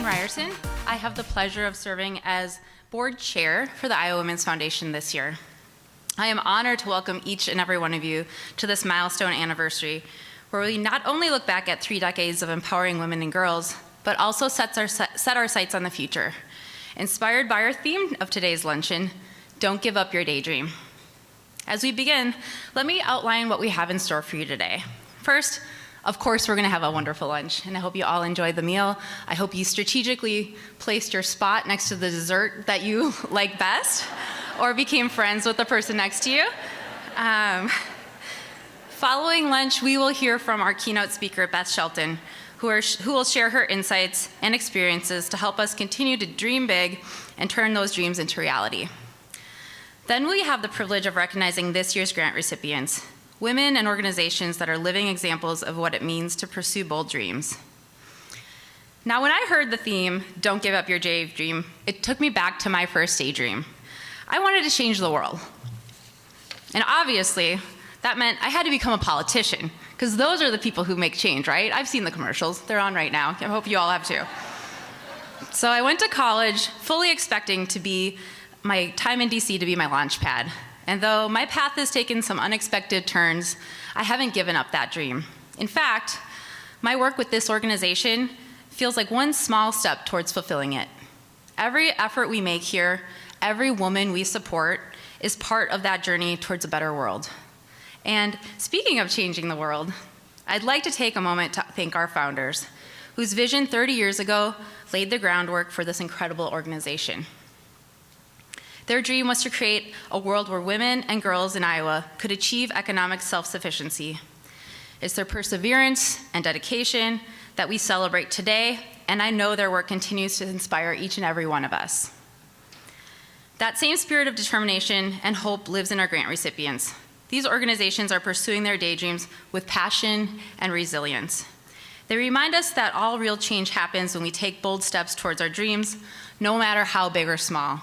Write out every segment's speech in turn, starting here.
Ryerson. I have the pleasure of serving as board chair for the Iowa Women's Foundation this year. I am honored to welcome each and every one of you to this milestone anniversary, where we not only look back at 3 decades of empowering women and girls, but also set our sights on the future. Inspired by our theme of today's luncheon, Don't Give Up Your Daydream. As we begin, let me outline what we have in store for you today. First, of course, we're going to have a wonderful lunch, and I hope you all enjoyed the meal. I hope you strategically placed your spot next to the dessert that you like best, or became friends with the person next to you. Following lunch, we will hear from our keynote speaker, Beth Shelton, who will share her insights and experiences to help us continue to dream big and turn those dreams into reality. Then we have the privilege of recognizing this year's grant recipients, women and organizations that are living examples of what it means to pursue bold dreams. Now, when I heard the theme, Don't Give Up Your Daydream, it took me back to my first daydream. I wanted to change the world. And obviously, that meant I had to become a politician, because those are the people who make change, right? I've seen the commercials. They're on right now. I hope you all have too. So I went to college fully expecting to be my time in DC to be my launch pad. And though my path has taken some unexpected turns, I haven't given up that dream. In fact, my work with this organization feels like one small step towards fulfilling it. Every effort we make here, every woman we support, is part of that journey towards a better world. And speaking of changing the world, I'd like to take a moment to thank our founders, whose vision 30 years ago laid the groundwork for this incredible organization. Their dream was to create a world where women and girls in Iowa could achieve economic self-sufficiency. It's their perseverance and dedication that we celebrate today, and I know their work continues to inspire each and every one of us. That same spirit of determination and hope lives in our grant recipients. These organizations are pursuing their daydreams with passion and resilience. They remind us that all real change happens when we take bold steps towards our dreams, no matter how big or small.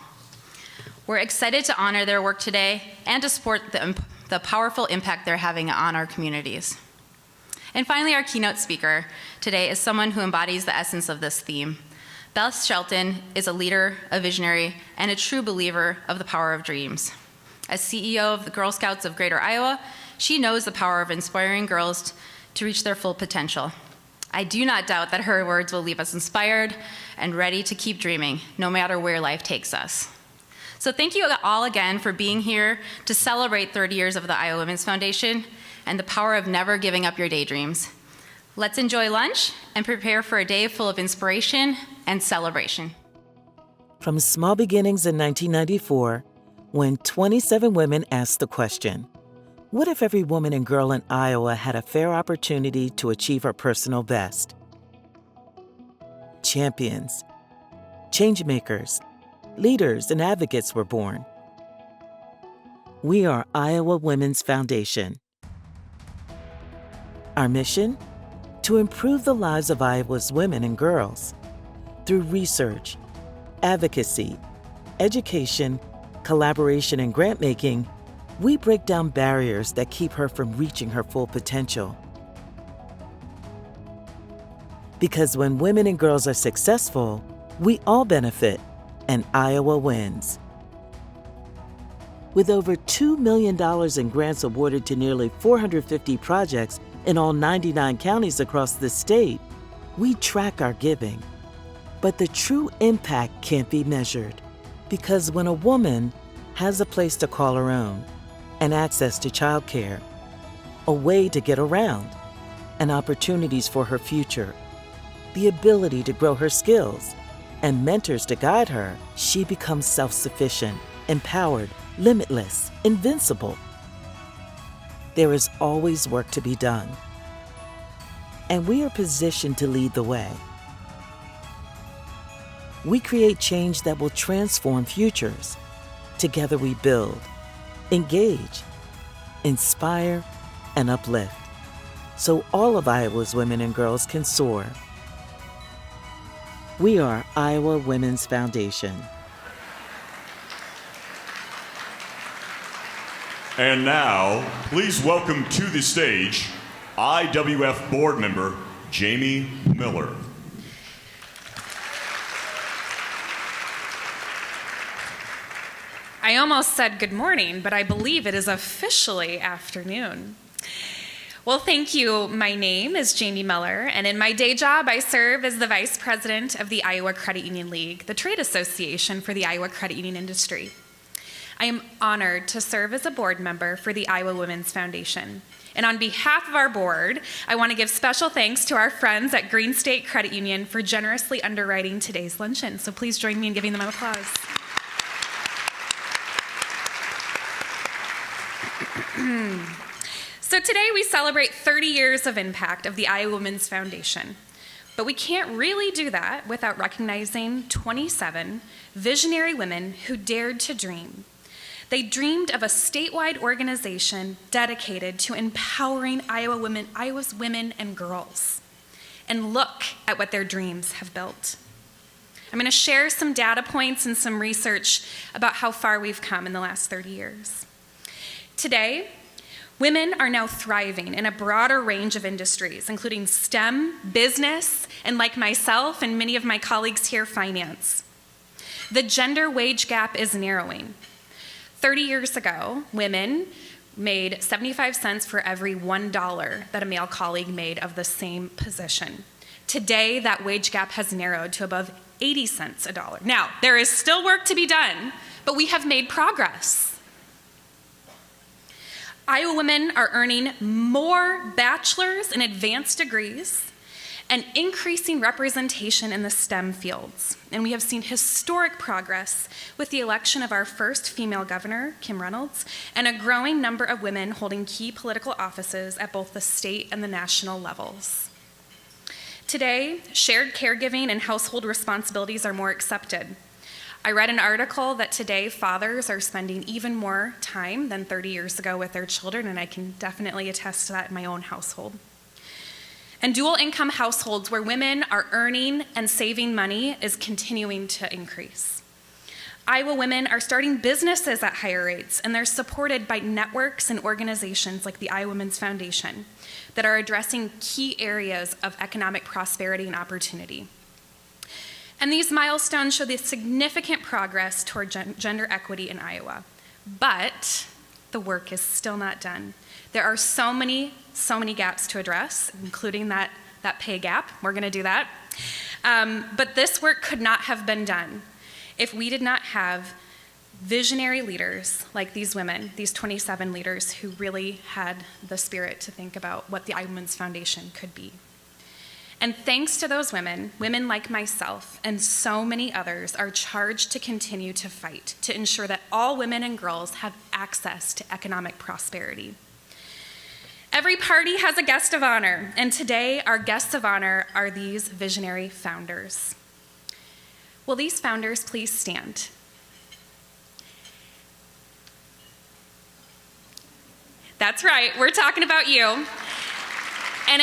We're excited to honor their work today and to support the powerful impact they're having on our communities. And finally, our keynote speaker today is someone who embodies the essence of this theme. Beth Shelton is a leader, a visionary, and a true believer of the power of dreams. As CEO of the Girl Scouts of Greater Iowa, she knows the power of inspiring girls to reach their full potential. I do not doubt that her words will leave us inspired and ready to keep dreaming, no matter where life takes us. So thank you all again for being here to celebrate 30 years of the Iowa Women's Foundation and the power of never giving up your daydreams. Let's enjoy lunch and prepare for a day full of inspiration and celebration. From small beginnings in 1994, when 27 women asked the question, what if every woman and girl in Iowa had a fair opportunity to achieve her personal best? Champions, changemakers, leaders, and advocates were born. We are Iowa Women's Foundation. Our mission? To improve the lives of Iowa's women and girls through research, advocacy, education, collaboration, and grant-making. We break down barriers that keep her from reaching her full potential. Because when women and girls are successful, we all benefit, and Iowa wins. With over $2 million in grants awarded to nearly 450 projects in all 99 counties across the state, we track our giving. But the true impact can't be measured, because when a woman has a place to call her own, and access to childcare, a way to get around, and opportunities for her future, the ability to grow her skills, and mentors to guide her, she becomes self-sufficient, empowered, limitless, invincible. There is always work to be done, and we are positioned to lead the way. We create change that will transform futures. Together we build, engage, inspire, and uplift, so all of Iowa's women and girls can soar. We are Iowa Women's Foundation. And now, please welcome to the stage IWF board member Jamie Miller. I almost said good morning, but I believe it is officially afternoon. Well, thank you. My name is Jamie Miller, and in my day job, I serve as the Vice President of the Iowa Credit Union League, the trade association for the Iowa credit union industry. I am honored to serve as a board member for the Iowa Women's Foundation. And on behalf of our board, I want to give special thanks to our friends at Green State Credit Union for generously underwriting today's luncheon. So please join me in giving them an applause. So today we celebrate 30 years of impact of the Iowa Women's Foundation. But we can't really do that without recognizing 27 visionary women who dared to dream. They dreamed of a statewide organization dedicated to empowering Iowa's women and girls. And look at what their dreams have built. I'm going to share some data points and some research about how far we've come in the last 30 years. Today, women are now thriving in a broader range of industries, including STEM, business, and like myself and many of my colleagues here, finance. The gender wage gap is narrowing. 30 years ago, women made 75 cents for every $1 that a male colleague made of the same position. Today, that wage gap has narrowed to above 80 cents a dollar. Now, there is still work to be done, but we have made progress. Iowa women are earning more bachelor's and advanced degrees and increasing representation in the STEM fields. And we have seen historic progress with the election of our first female governor, Kim Reynolds, and a growing number of women holding key political offices at both the state and the national levels. Today, shared caregiving and household responsibilities are more accepted. I read an article that today fathers are spending even more time than 30 years ago with their children, and I can definitely attest to that in my own household. And dual income households where women are earning and saving money is continuing to increase. Iowa women are starting businesses at higher rates, and they're supported by networks and organizations like the Iowa Women's Foundation that are addressing key areas of economic prosperity and opportunity. And these milestones show the significant progress toward gender equity in Iowa. But the work is still not done. There are so many gaps to address, including that pay gap. We're going to do that. But this work could not have been done if we did not have visionary leaders like these women, these 27 leaders who really had the spirit to think about what the Iowa Women's Foundation could be. And thanks to those women like myself and so many others are charged to continue to fight to ensure that all women and girls have access to economic prosperity. Every party has a guest of honor, and today our guests of honor are these visionary founders. Will these founders please stand? That's right, we're talking about you. And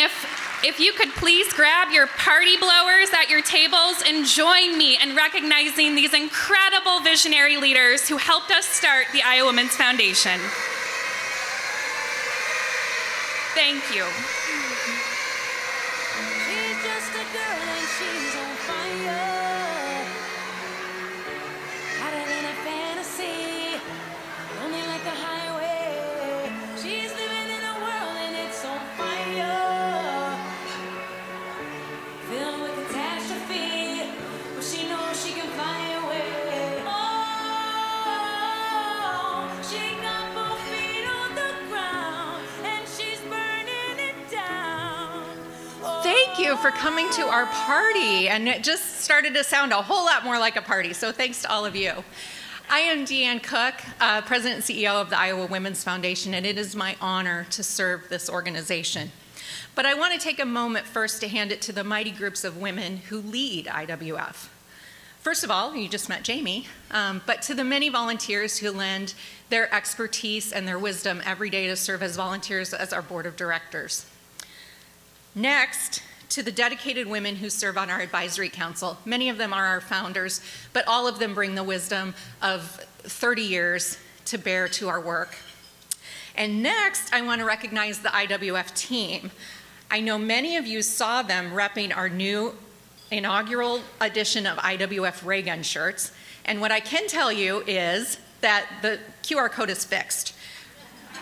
if you could please grab your party blowers at your tables and join me in recognizing these incredible visionary leaders who helped us start the Iowa Women's Foundation. Thank you. She's just a girl and she's on fire. Hotter than a fantasy, lonely like the highway. She's living in a world and it's on fire. Filled with catastrophe, but she knows she can fly away. Oh, she got both feet on the ground and she's burning it down. Thank you for coming to our party, and it just started to sound a whole lot more like a party, so thanks to all of you. I am Deanne Cook, President and CEO of the Iowa Women's Foundation, and it is my honor to serve this organization. But I want to take a moment first to hand it to the mighty groups of women who lead IWF. First of all, you just met Jamie, but to the many volunteers who lend their expertise and their wisdom every day to serve as volunteers as our board of directors. Next, to the dedicated women who serve on our advisory council. Many of them are our founders, but all of them bring the wisdom of 30 years to bear to our work. And next, I want to recognize the IWF team. I know many of you saw them repping our new inaugural edition of IWF Ray Gun shirts, and what I can tell you is that the QR code is fixed.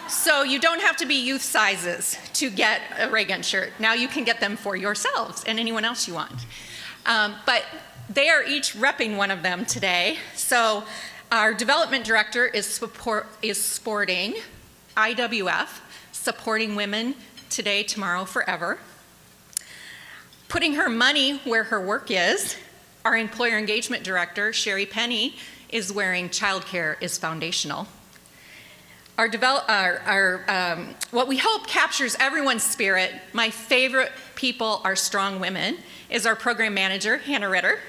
So you don't have to be youth sizes to get a ray gun shirt. Now you can get them for yourselves and anyone else you want. But they are each repping one of them today. So our development director is sporting IWF, supporting women today, tomorrow, forever. Putting her money where her work is, our employer engagement director, Sherry Penny, is wearing childcare is foundational. What we hope captures everyone's spirit, my favorite people are strong women, is our program manager, Hannah Rickert.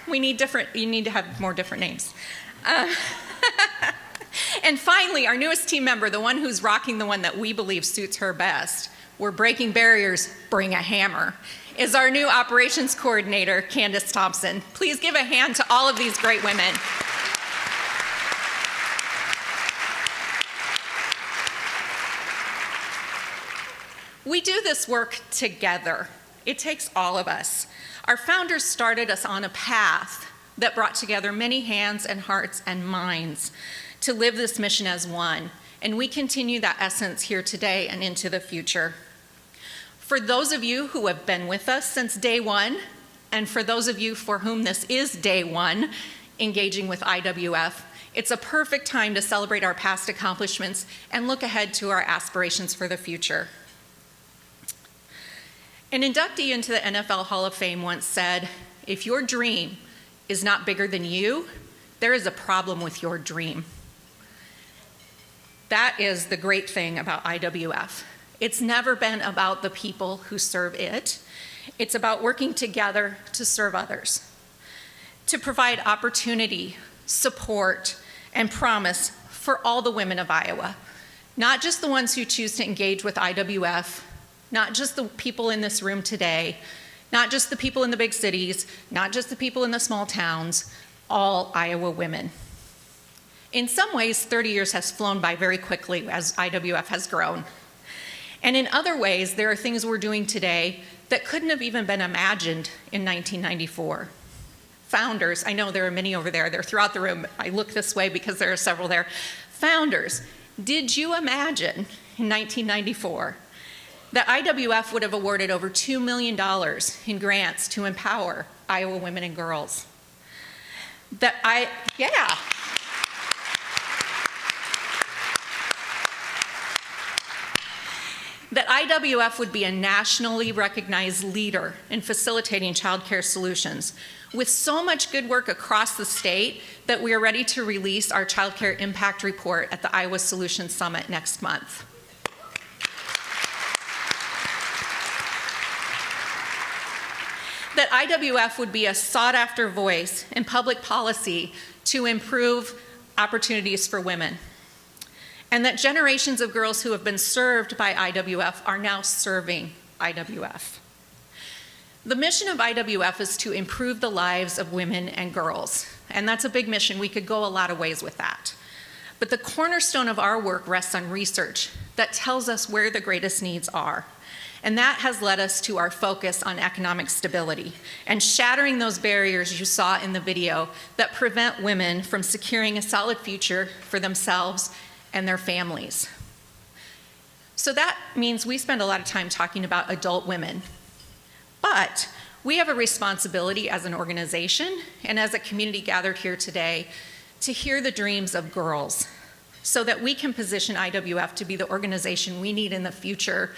You need to have more different names. And finally, our newest team member, the one who's rocking the one that we believe suits her best, we're breaking barriers, bring a hammer, is our new operations coordinator, Candace Thompson. Please give a hand to all of these great women. We do this work together. It takes all of us. Our founders started us on a path that brought together many hands and hearts and minds to live this mission as one. And we continue that essence here today and into the future. For those of you who have been with us since day one, and for those of you for whom this is day one, engaging with IWF, it's a perfect time to celebrate our past accomplishments and look ahead to our aspirations for the future. An inductee into the NFL Hall of Fame once said, "If your dream is not bigger than you, there is a problem with your dream." That is the great thing about IWF. It's never been about the people who serve it. It's about working together to serve others, to provide opportunity, support, and promise for all the women of Iowa, not just the ones who choose to engage with IWF, not just the people in this room today, not just the people in the big cities, not just the people in the small towns, all Iowa women. In some ways, 30 years has flown by very quickly as IWF has grown. And in other ways, there are things we're doing today that couldn't have even been imagined in 1994. Founders, I know there are many over there, they're throughout the room. I look this way because there are several there. Founders, did you imagine in 1994 that IWF would have awarded over $2 million in grants to empower Iowa women and girls? That IWF would be a nationally recognized leader in facilitating childcare solutions, with so much good work across the state that we are ready to release our childcare impact report at the Iowa Solutions Summit next month. That IWF would be a sought-after voice in public policy to improve opportunities for women. And that generations of girls who have been served by IWF are now serving IWF. The mission of IWF is to improve the lives of women and girls. And that's a big mission. We could go a lot of ways with that. But the cornerstone of our work rests on research that tells us where the greatest needs are. And that has led us to our focus on economic stability and shattering those barriers you saw in the video that prevent women from securing a solid future for themselves and their families. So that means we spend a lot of time talking about adult women. But we have a responsibility as an organization and as a community gathered here today to hear the dreams of girls so that we can position IWF to be the organization we need in the future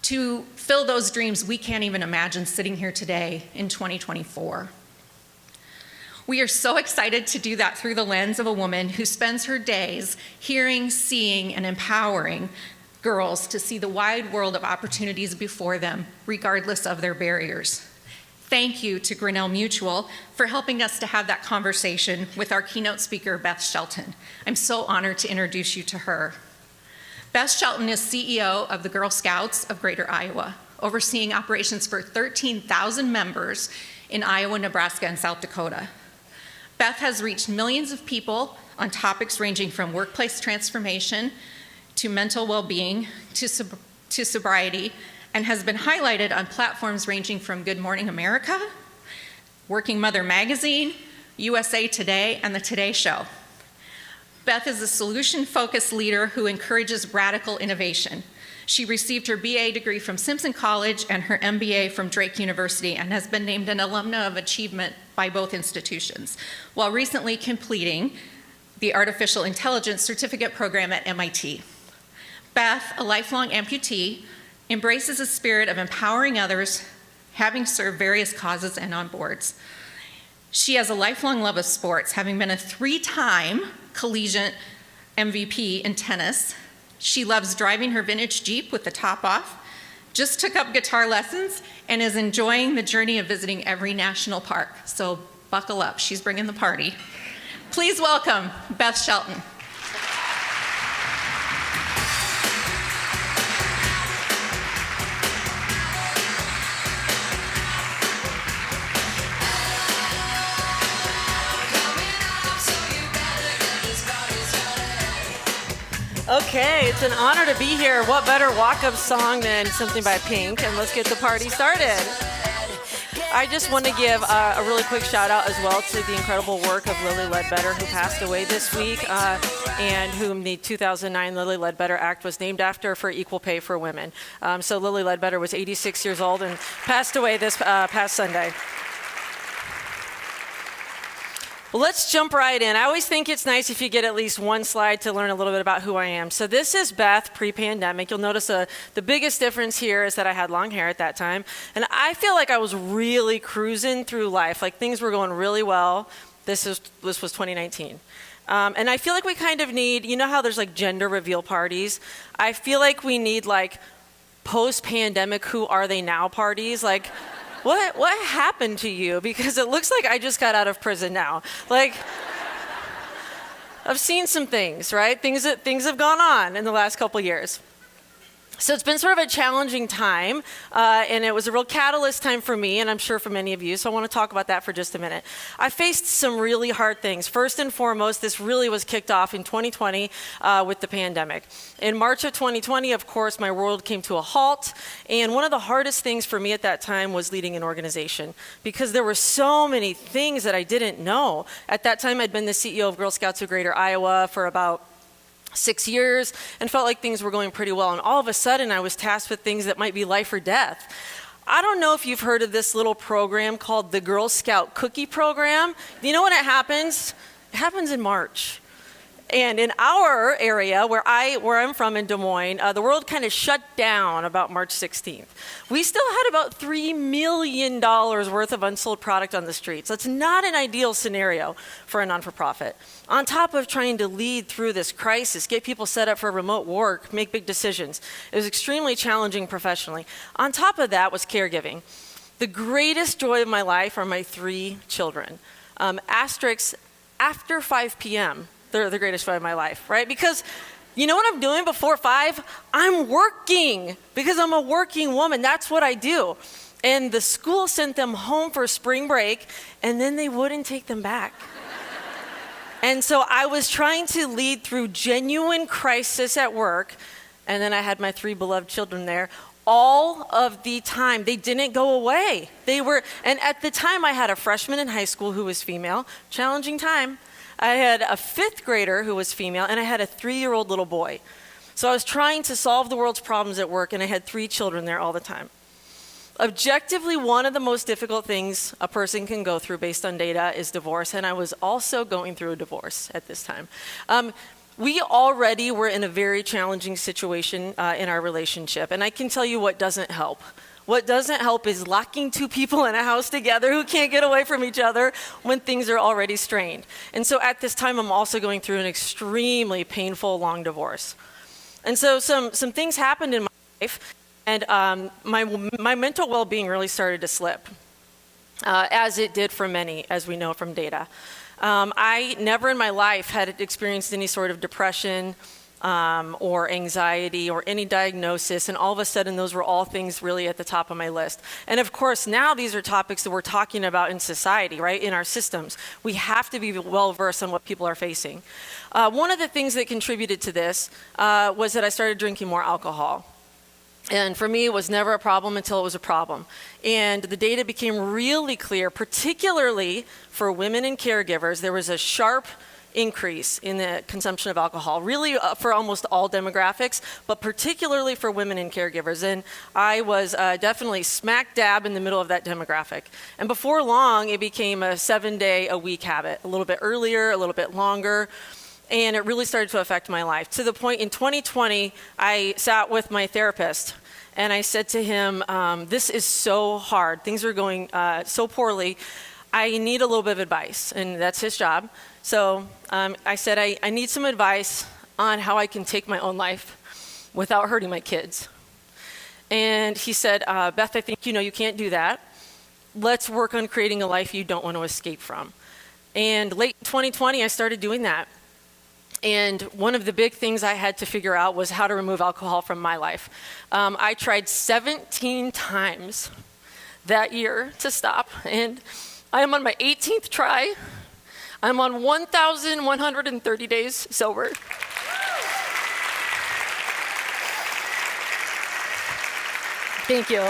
to fill those dreams we can't even imagine sitting here today in 2024. We are so excited to do that through the lens of a woman who spends her days hearing, seeing, and empowering girls to see the wide world of opportunities before them, regardless of their barriers. Thank you to Grinnell Mutual for helping us to have that conversation with our keynote speaker, Beth Shelton. I'm so honored to introduce you to her. Beth Shelton is CEO of the Girl Scouts of Greater Iowa, overseeing operations for 13,000 members in Iowa, Nebraska, and South Dakota. Beth has reached millions of people on topics ranging from workplace transformation to mental well-being to sobriety, and has been highlighted on platforms ranging from Good Morning America, Working Mother Magazine, USA Today, and The Today Show. Beth is a solution-focused leader who encourages radical innovation. She received her BA degree from Simpson College and her MBA from Drake University and has been named an alumna of achievement by both institutions, while recently completing the Artificial Intelligence Certificate Program at MIT. Beth, a lifelong amputee, embraces a spirit of empowering others, having served various causes and on boards. She has a lifelong love of sports, having been a 3-time collegiate MVP in tennis. She loves driving her vintage Jeep with the top off, just took up guitar lessons, and is enjoying the journey of visiting every national park. So buckle up, she's bringing the party. Please welcome Beth Shelton. Okay, it's an honor to be here. What better walk-up song than Something by Pink? And let's get the party started. I just want to give a really quick shout out as well to the incredible work of Lilly Ledbetter, who passed away this week, and whom the 2009 Lilly Ledbetter Act was named after for equal pay for women. So Lilly Ledbetter was 86 years old and passed away this past Sunday. Well, let's jump right in. I always think it's nice if you get at least one slide to learn a little bit about who I am. So this is Beth pre-pandemic. You'll notice the biggest difference here is that I had long hair at that time. And I feel like I was really cruising through life. Like things were going really well. This was 2019. And I feel like we kind of need, you know how there's like gender reveal parties? I feel like we need like post-pandemic who are they now parties. Like, what happened to you? Because it looks like I just got out of prison now. Like, I've seen some things, right? Things have gone on in the last couple years. So it's been sort of a challenging time, and it was a real catalyst time for me, and I'm sure for many of you, so I want to talk about that for just a minute. I faced some really hard things. First and foremost, this really was kicked off in 2020 with the pandemic. In March of 2020, of course, my world came to a halt, and one of the hardest things for me at that time was leading an organization, because there were so many things that I didn't know. At that time, I'd been the CEO of Girl Scouts of Greater Iowa for about 6 years and felt like things were going pretty well. And all of a sudden, I was tasked with things that might be life or death. I don't know if you've heard of this little program called the Girl Scout Cookie Program. You know when it happens? It happens in March. And in our area, where I'm from in Des Moines, the world kind of shut down about March 16th. We still had about $3 million worth of unsold product on the streets. That's not an ideal scenario for a non-for-profit. On top of trying to lead through this crisis, get people set up for remote work, make big decisions, it was extremely challenging professionally. On top of that was caregiving. The greatest joy of my life are my 3 children. Asterisks after 5 p.m., they're the greatest joy of my life, right? Because you know what I'm doing before 5? I'm working, because I'm a working woman. That's what I do. And the school sent them home for spring break, and then they wouldn't take them back. And so I was trying to lead through genuine crisis at work, and then I had my 3 beloved children there all of the time. They didn't go away. And at the time I had a freshman in high school who was female, challenging time. I had a 5th grader who was female, and I had a 3-year-old little boy. So I was trying to solve the world's problems at work, and I had 3 children there all the time. Objectively, one of the most difficult things a person can go through based on data is divorce, and I was also going through a divorce at this time. We already were in a very challenging situation in our relationship, and I can tell you what doesn't help. What doesn't help is locking 2 people in a house together who can't get away from each other when things are already strained. And so at this time, I'm also going through an extremely painful, long divorce. And so some things happened in my life, and my mental well-being really started to slip, as it did for many, as we know from data. I never in my life had experienced any sort of depression, or anxiety or any diagnosis, and all of a sudden those were all things really at the top of my list. And of course now these are topics that we're talking about in society, right, in our systems. We have to be well versed on what people are facing. One of the things that contributed to this was that I started drinking more alcohol. And for me, it was never a problem until it was a problem. And the data became really clear, particularly for women and caregivers. There was a sharp increase in the consumption of alcohol, really for almost all demographics, but particularly for women and caregivers. And I was definitely smack dab in the middle of that demographic. And before long, it became a 7-day-a-week habit, a little bit earlier, a little bit longer. And it really started to affect my life, to the point in 2020, I sat with my therapist and I said to him, this is so hard. Things are going so poorly. I need a little bit of advice, and that's his job. So I said, I need some advice on how I can take my own life without hurting my kids. And he said, Beth, I think you can't do that. Let's work on creating a life you don't want to escape from. And late 2020, I started doing that. And one of the big things I had to figure out was how to remove alcohol from my life. I tried 17 times that year to stop, and I am on my 18th try. I'm on 1,130 days sober. Thank you.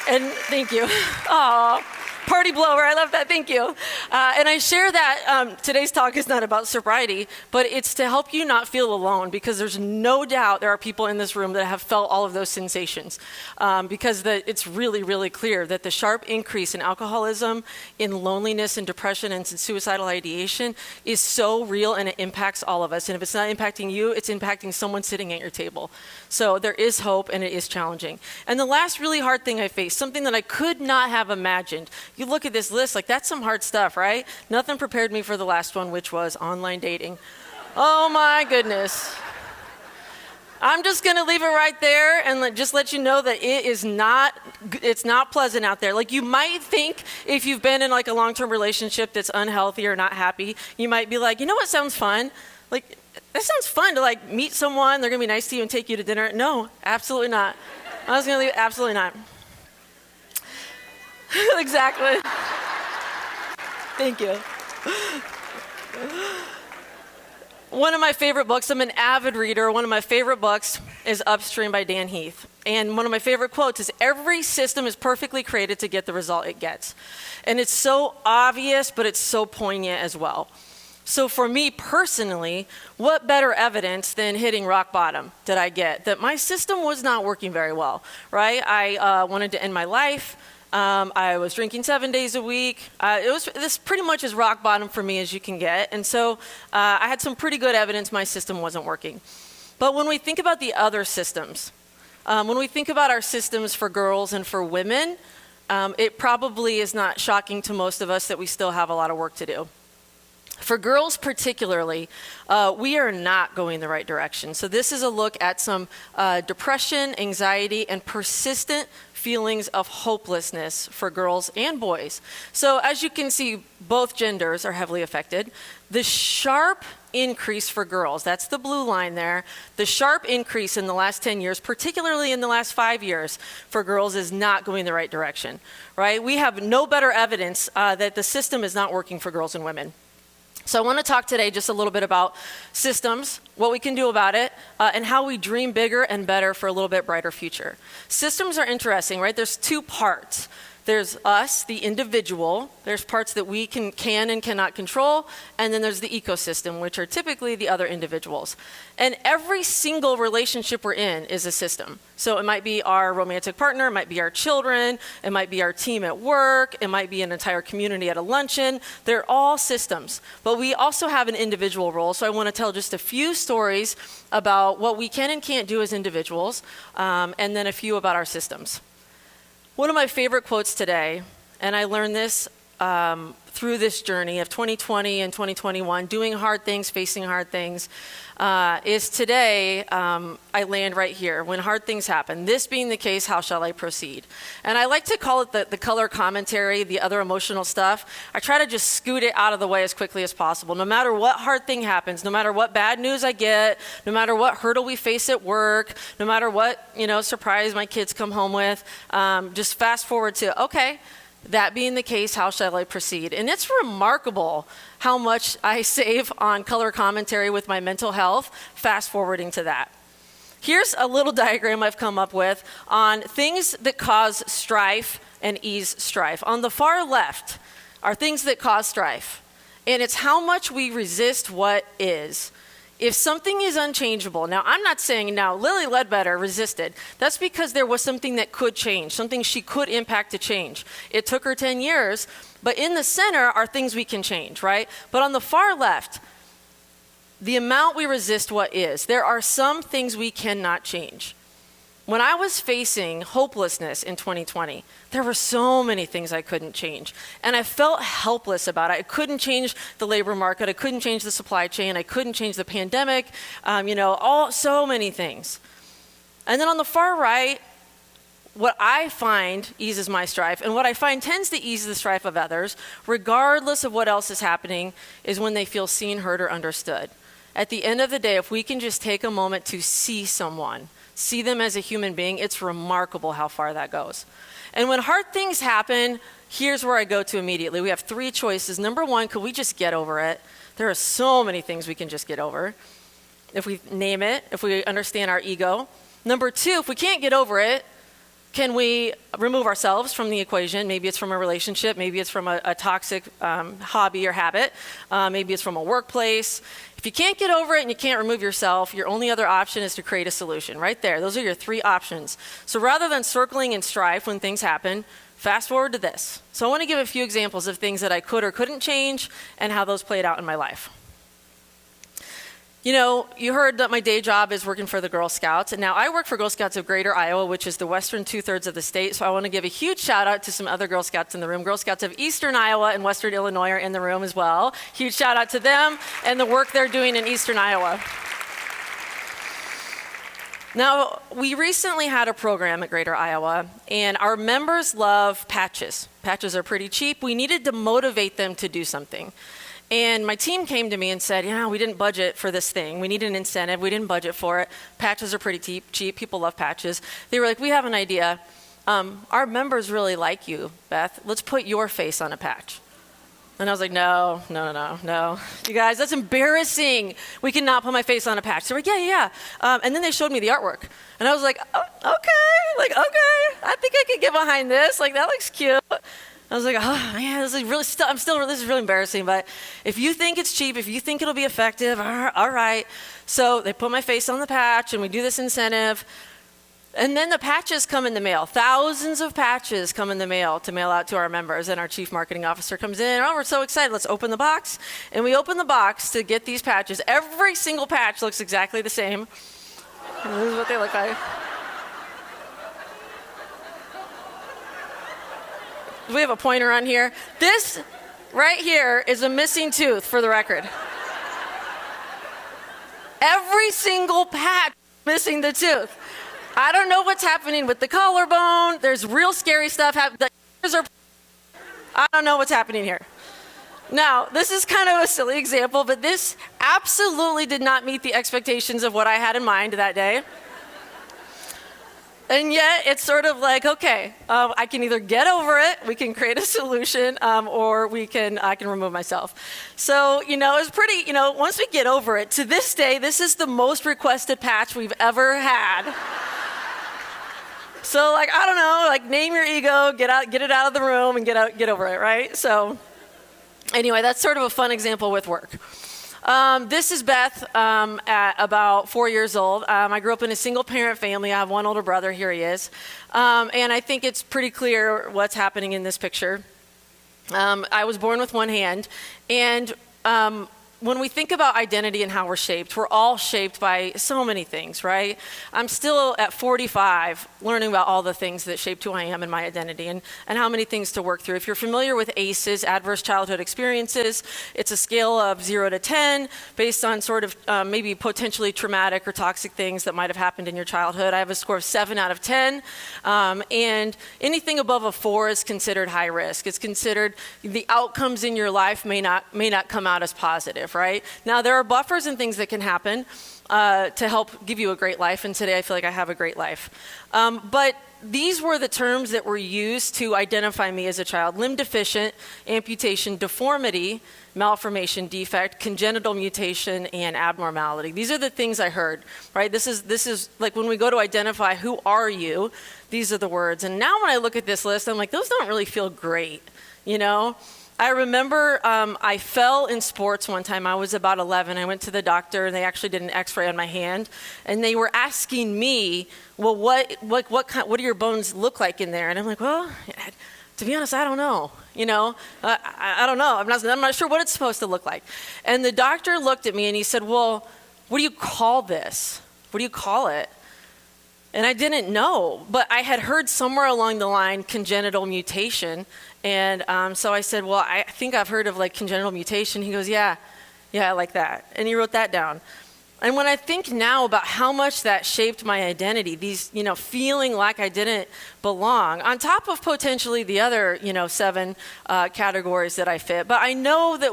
And thank you. Aw. Party blower, I love that, thank you. And I share that today's talk is not about sobriety, but it's to help you not feel alone, because there's no doubt there are people in this room that have felt all of those sensations. Because it's really, really clear that the sharp increase in alcoholism, in loneliness and depression and suicidal ideation is so real, and it impacts all of us. And if it's not impacting you, it's impacting someone sitting at your table. So there is hope, and it is challenging. And the last really hard thing I faced, something that I could not have imagined. You look at this list, like that's some hard stuff, right? Nothing prepared me for the last one, which was online dating. Oh my goodness. I'm just gonna leave it right there and just let you know that it's not pleasant out there. Like, you might think if you've been in like a long-term relationship that's unhealthy or not happy, you might be like, you know what sounds fun? Like, that sounds fun to like meet someone, they're gonna be nice to you and take you to dinner. No, absolutely not. I was gonna leave it, absolutely not. Exactly. Thank you. One of my favorite books, I'm an avid reader, one of my favorite books is Upstream by Dan Heath. And one of my favorite quotes is, every system is perfectly created to get the result it gets. And it's so obvious, but it's so poignant as well. So for me personally, what better evidence than hitting rock bottom did I get? That my system was not working very well, right? I wanted to end my life. I was drinking 7 days a week. This pretty much as rock bottom for me as you can get. And so I had some pretty good evidence my system wasn't working. But when we think about the other systems, when we think about our systems for girls and for women, it probably is not shocking to most of us that we still have a lot of work to do. For girls particularly, we are not going the right direction. So this is a look at some depression, anxiety, and persistent feelings of hopelessness for girls and boys. So as you can see, both genders are heavily affected. The sharp increase for girls, that's the blue line there, the sharp increase in the last 10 years, particularly in the last 5 years for girls, is not going the right direction, right? We have no better evidence that the system is not working for girls and women. So I want to talk today just a little bit about systems, what we can do about it, and how we dream bigger and better for a little bit brighter future. Systems are interesting, right? There's two parts. There's us, the individual. There's parts that we can and cannot control. And then there's the ecosystem, which are typically the other individuals. And every single relationship we're in is a system. So it might be our romantic partner, it might be our children, it might be our team at work, it might be an entire community at a luncheon. They're all systems. But we also have an individual role. So I want to tell just a few stories about what we can and can't do as individuals, and then a few about our systems. One of my favorite quotes today, and I learned this through this journey of 2020 and 2021, doing hard things, facing hard things, is today I land right here. When hard things happen, this being the case, how shall I proceed? And I like to call it the color commentary, the other emotional stuff. I try to just scoot it out of the way as quickly as possible. No matter what hard thing happens, no matter what bad news I get, no matter what hurdle we face at work, no matter what surprise my kids come home with, just fast forward to, okay, that being the case, how shall I proceed? And it's remarkable how much I save on color commentary with my mental health, fast forwarding to that. Here's a little diagram I've come up with on things that cause strife and ease strife. On the far left are things that cause strife, and it's how much we resist what is. If something is unchangeable, now I'm not saying now Lily Ledbetter resisted. That's because there was something that could change, something she could impact to change. It took her 10 years, but in the center are things we can change, right? But on the far left, the amount we resist what is, there are some things we cannot change. When I was facing hopelessness in 2020, there were so many things I couldn't change. And I felt helpless about it. I couldn't change the labor market. I couldn't change the supply chain. I couldn't change the pandemic. So many things. And then on the far right, what I find eases my strife, and what I find tends to ease the strife of others, regardless of what else is happening, is when they feel seen, heard, or understood. At the end of the day, if we can just take a moment to see someone, see them as a human being, it's remarkable how far that goes. And when hard things happen, here's where I go to immediately. We have three choices. Number one, could we just get over it? There are so many things we can just get over. If we name it, if we understand our ego. Number two, if we can't get over it, can we remove ourselves from the equation? Maybe it's from a relationship, maybe it's from a toxic hobby or habit, maybe it's from a workplace. If you can't get over it and you can't remove yourself, your only other option is to create a solution, right there. Those are your three options. So rather than circling in strife when things happen, fast forward to this. So I want to give a few examples of things that I could or couldn't change and how those played out in my life. You know, you heard that my day job is working for the Girl Scouts, and now I work for Girl Scouts of Greater Iowa, which is the western 2/3 of the state, so I want to give a huge shout out to some other Girl Scouts in the room. Girl Scouts of Eastern Iowa and Western Illinois are in the room as well. Huge shout out to them and the work they're doing in Eastern Iowa. Now, we recently had a program at Greater Iowa, and our members love patches. Patches are pretty cheap. We needed to motivate them to do something. And my team came to me and said, we didn't budget for this thing. We need an incentive. We didn't budget for it. Patches are pretty cheap. People love patches. They were like, we have an idea. Our members really like you, Beth. Let's put your face on a patch. And I was like, no. You guys, that's embarrassing. We cannot put my face on a patch. So we're like, yeah. And then they showed me the artwork. And I was like, okay. I think I can get behind this. That looks cute. I was like, oh man, this is really embarrassing, but if you think it's cheap, if you think it'll be effective, all right. So they put my face on the patch and we do this incentive. And then the patches come in the mail. Thousands of patches come in the mail to mail out to our members, and our chief marketing officer comes in, we're so excited, let's open the box. And we open the box to get these patches. Every single patch looks exactly the same. And this is what they look like. We have a pointer on here. This right here is a missing tooth, for the record. Every single patch missing the tooth. I don't know what's happening with the collarbone. There's real scary stuff happening. I don't know what's happening here. Now, this is kind of a silly example, but this absolutely did not meet the expectations of what I had in mind that day. And yet, it's sort of like, okay, I can either get over it, we can create a solution, or I can remove myself. So, it's pretty, once we get over it, to this day, this is the most requested patch we've ever had. So, I don't know, name your ego, get it out of the room, and get over it, right? So, anyway, that's sort of a fun example with work. This is Beth at about 4 years old. I grew up in a single-parent family. I have one older brother. Here he is. And I think it's pretty clear what's happening in this picture. I was born with one hand. And when we think about identity and how we're shaped, we're all shaped by so many things, right? I'm still at 45 learning about all the things that shaped who I am and my identity and how many things to work through. If you're familiar with ACEs, Adverse Childhood Experiences, it's a scale of 0 to 10 based on sort of maybe potentially traumatic or toxic things that might have happened in your childhood. I have a score of 7 out of 10. And anything above a 4 is considered high risk. It's considered the outcomes in your life may not come out as positive. Right? Now, there are buffers and things that can happen to help give you a great life, and today I feel like I have a great life. But these were the terms that were used to identify me as a child: limb deficient, amputation, deformity, malformation, defect, congenital mutation, and abnormality. These are the things I heard, right? This is like when we go to identify who are you, these are the words. And now when I look at this list, I'm like, those don't really feel great, you know? I remember I fell in sports one time. I was about 11. I went to the doctor, and they actually did an X-ray on my hand, and they were asking me, well, what do your bones look like in there? And I'm like, well, to be honest, I don't know. You know, I don't know. I'm not sure what it's supposed to look like. And the doctor looked at me and he said, well, what do you call this? What do you call it? And I didn't know, but I had heard somewhere along the line congenital mutation. And so I said, well, I think I've heard of like congenital mutation. He goes, yeah, I like that. And he wrote that down. And when I think now about how much that shaped my identity, these, you know, feeling like I didn't belong, on top of potentially the other, you know, 7 categories that I fit. But I know that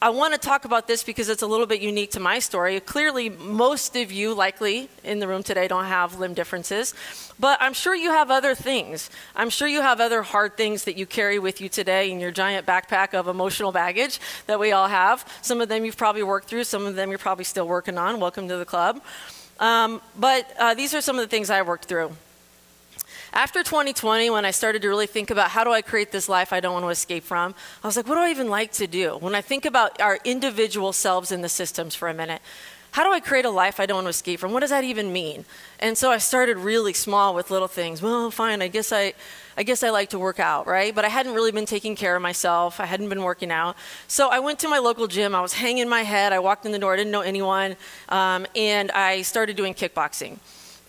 I want to talk about this because it's a little bit unique to my story. Clearly, most of you likely in the room today don't have limb differences, but I'm sure you have other things. I'm sure you have other hard things that you carry with you today in your giant backpack of emotional baggage that we all have. Some of them you've probably worked through, some of them you're probably still working on. Welcome to the club. But these are some of the things I worked through. After 2020, when I started to really think about how do I create this life I don't want to escape from, I was like, what do I even like to do? When I think about our individual selves in the systems for a minute, how do I create a life I don't want to escape from? What does that even mean? And so I started really small with little things. Well, fine, I guess I like to work out, right? But I hadn't really been taking care of myself. I hadn't been working out. So I went to my local gym. I was hanging my head. I walked in the door. I didn't know anyone. And I started doing kickboxing.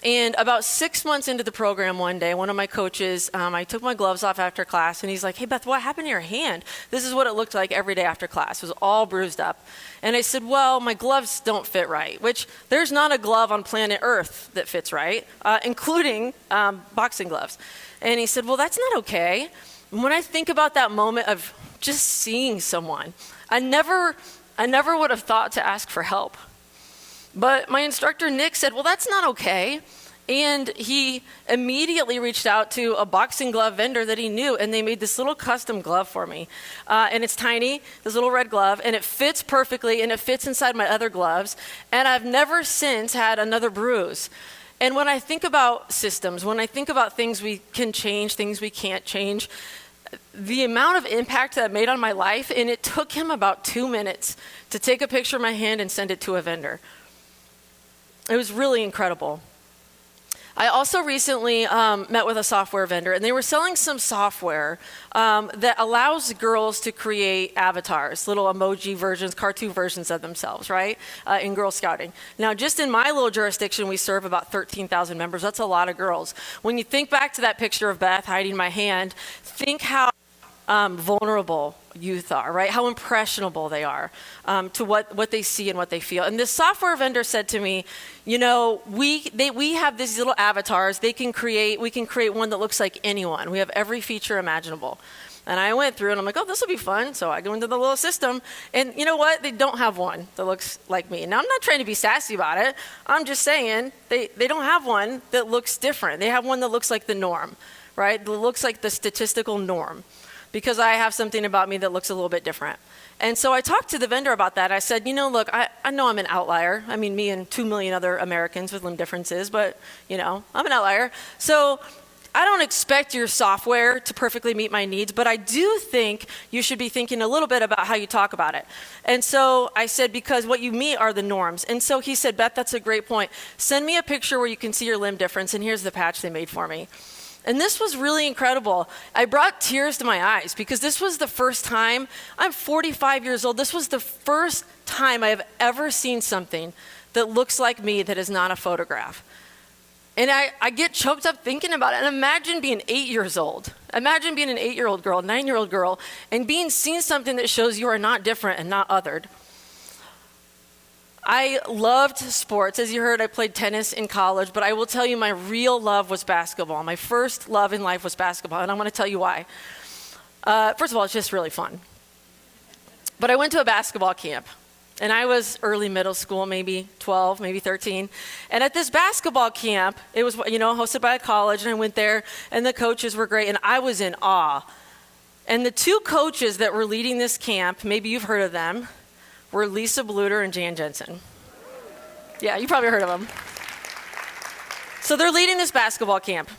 And about 6 months into the program one day, one of my coaches, I took my gloves off after class, and he's like, hey, Beth, what happened to your hand? This is what it looked like every day after class. It was all bruised up. And I said, well, my gloves don't fit right, which there's not a glove on planet Earth that fits right, including boxing gloves. And he said, well, that's not okay. And when I think about that moment of just seeing someone, I never would have thought to ask for help. But my instructor, Nick, said, well, that's not okay. And he immediately reached out to a boxing glove vendor that he knew, and they made this little custom glove for me. And it's tiny, this little red glove, and it fits perfectly, and it fits inside my other gloves. And I've never since had another bruise. And when I think about systems, when I think about things we can change, things we can't change, the amount of impact that made on my life, and it took him about 2 minutes to take a picture of my hand and send it to a vendor. It was really incredible. I also recently met with a software vendor, and they were selling some software that allows girls to create avatars, little emoji versions, cartoon versions of themselves, right, in Girl Scouting. Now, just in my little jurisdiction, we serve about 13,000 members. That's a lot of girls. When you think back to that picture of Beth hiding my hand, think how vulnerable youth are, right? How impressionable they are to what they see and what they feel. And this software vendor said to me, you know, we have these little avatars. We can create one that looks like anyone. We have every feature imaginable. And I went through and I'm like, oh, this will be fun. So I go into the little system, and you know what? They don't have one that looks like me. Now, I'm not trying to be sassy about it. I'm just saying they don't have one that looks different. They have one that looks like the norm, right? That looks like the statistical norm, because I have something about me that looks a little bit different. And so I talked to the vendor about that. I said, you know, look, I know I'm an outlier. I mean, me and 2 million other Americans with limb differences, but, you know, I'm an outlier. So I don't expect your software to perfectly meet my needs, but I do think you should be thinking a little bit about how you talk about it. And so I said, because what you meet are the norms. And so he said, Beth, that's a great point. Send me a picture where you can see your limb difference, and here's the patch they made for me. And this was really incredible. I brought tears to my eyes because this was the first time, I'm 45 years old, this was the first time I have ever seen something that looks like me that is not a photograph. And I get choked up thinking about it. And imagine being 8 years old. Imagine being an 8-year-old girl, 9-year-old girl, and seeing something that shows you are not different and not othered. I loved sports. As you heard, I played tennis in college, but I will tell you my real love was basketball. My first love in life was basketball, and I'm going to tell you why. First of all, it's just really fun. But I went to a basketball camp, And I was early middle school, maybe 12, maybe 13. And at this basketball camp, it was, hosted by a college, and I went there, and the coaches were great, and I was in awe. And the two coaches that were leading this camp, maybe you've heard of them, were Lisa Bluter and Jan Jensen. Yeah, you probably heard of them. So they're leading this basketball camp.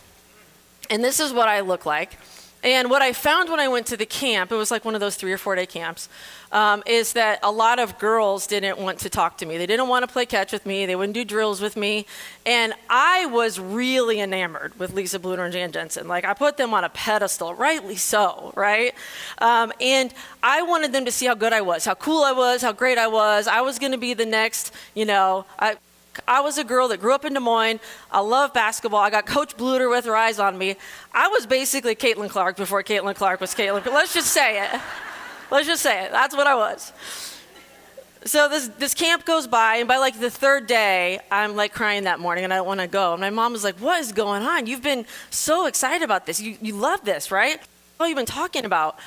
And this is what I look like. And what I found when I went to the camp, it was like one of those 3 or 4 day camps, is that a lot of girls didn't want to talk to me. They didn't want to play catch with me. They wouldn't do drills with me. And I was really enamored with Lisa Bluter and Jan Jensen. Like, I put them on a pedestal, rightly so, right? And I wanted them to see how good I was, how cool I was, how great I was. I was going to be the next, I was a girl that grew up in Des Moines. I love basketball. I got Coach Bluter with her eyes on me. I was basically Caitlin Clark before Caitlin Clark was Caitlin. Let's just say it. That's what I was. So this camp goes by, and by like the 3rd day, I'm like crying that morning, and I don't want to go. And my mom was like, "What is going on? You've been so excited about this. You love this, right? What have you been talking about?"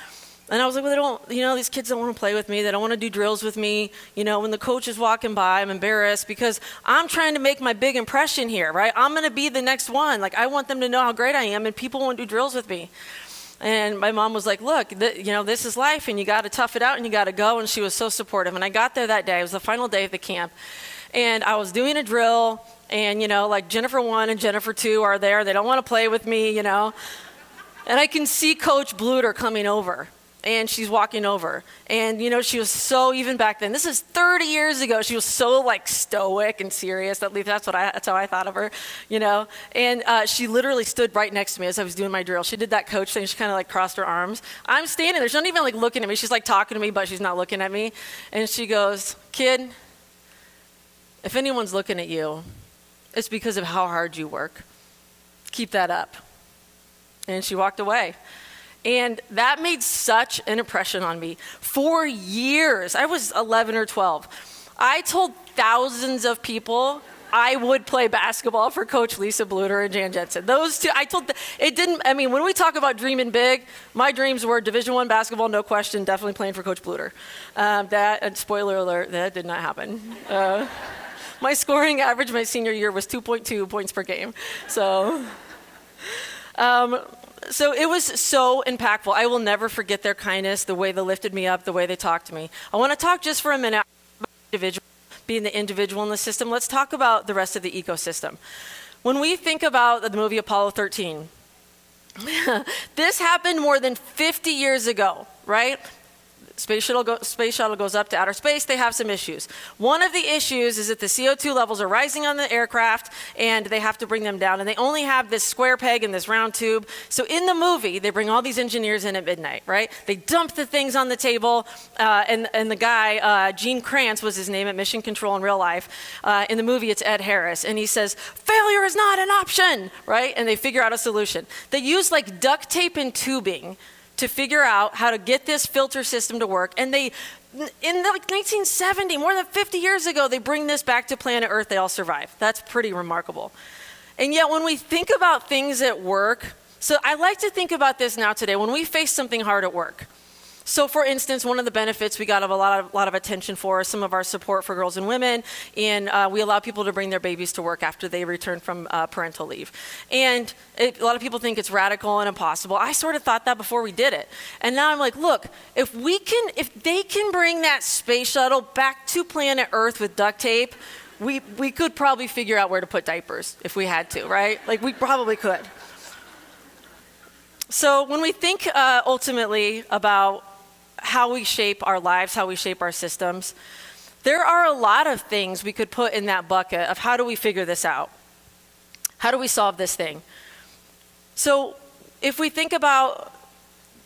And I was like, "Well, they don't, these kids don't want to play with me. They don't want to do drills with me. When the coach is walking by, I'm embarrassed because I'm trying to make my big impression here, right? I'm going to be the next one. Like, I want them to know how great I am, and people won't do drills with me." And my mom was like, "Look, this is life, and you got to tough it out, and you got to go." And she was so supportive. And I got there that day. It was the final day of the camp. And I was doing a drill, and, like Jennifer 1 and Jennifer 2 are there. They don't want to play with me, And I can see Coach Bluter coming over. And she's walking over. And, she was so, even back then, this is 30 years ago, she was so like stoic and serious. At least that's how I thought of her, And she literally stood right next to me as I was doing my drill. She did that coach thing. She kind of like crossed her arms. I'm standing there. She's not even like looking at me. She's like talking to me, but she's not looking at me. And she goes, "Kid, if anyone's looking at you, it's because of how hard you work. Keep that up." And she walked away. And that made such an impression on me. For years, I was 11 or 12. I told thousands of people I would play basketball for Coach Lisa Bluter and Jan Jensen. Those two, when we talk about dreaming big, my dreams were Division I basketball, no question, definitely playing for Coach Bluter. And spoiler alert, that did not happen. My scoring average my senior year was 2.2 points per game. So it was so impactful. I will never forget their kindness, the way they lifted me up, the way they talked to me. I want to talk just for a minute about being the individual in the system. Let's talk about the rest of the ecosystem. When we think about the movie Apollo 13, this happened more than 50 years ago, right? Space shuttle goes up to outer space. They have some issues. One of the issues is that the CO2 levels are rising on the aircraft, and they have to bring them down. And they only have this square peg and this round tube. So in the movie, they bring all these engineers in at midnight, right? They dump the things on the table, and the guy, Gene Kranz was his name at Mission Control in real life. In the movie, it's Ed Harris, and he says, "Failure is not an option," right? And they figure out a solution. They use like duct tape and tubing to figure out how to get this filter system to work. And in 1970, more than 50 years ago, they bring this back to planet Earth. They all survive. That's pretty remarkable. And yet when we think about things at work, so I like to think about this now today, when we face something hard at work. So for instance, one of the benefits we got a lot of attention for is some of our support for girls and women, and we allow people to bring their babies to work after they return from parental leave. And a lot of people think it's radical and impossible. I sort of thought that before we did it. And now I'm like, look, if they can bring that space shuttle back to planet Earth with duct tape, we could probably figure out where to put diapers if we had to, right? Like, we probably could. So when we think ultimately about how we shape our lives, how we shape our systems, there are a lot of things we could put in that bucket of how do we figure this out? How do we solve this thing? So if we think about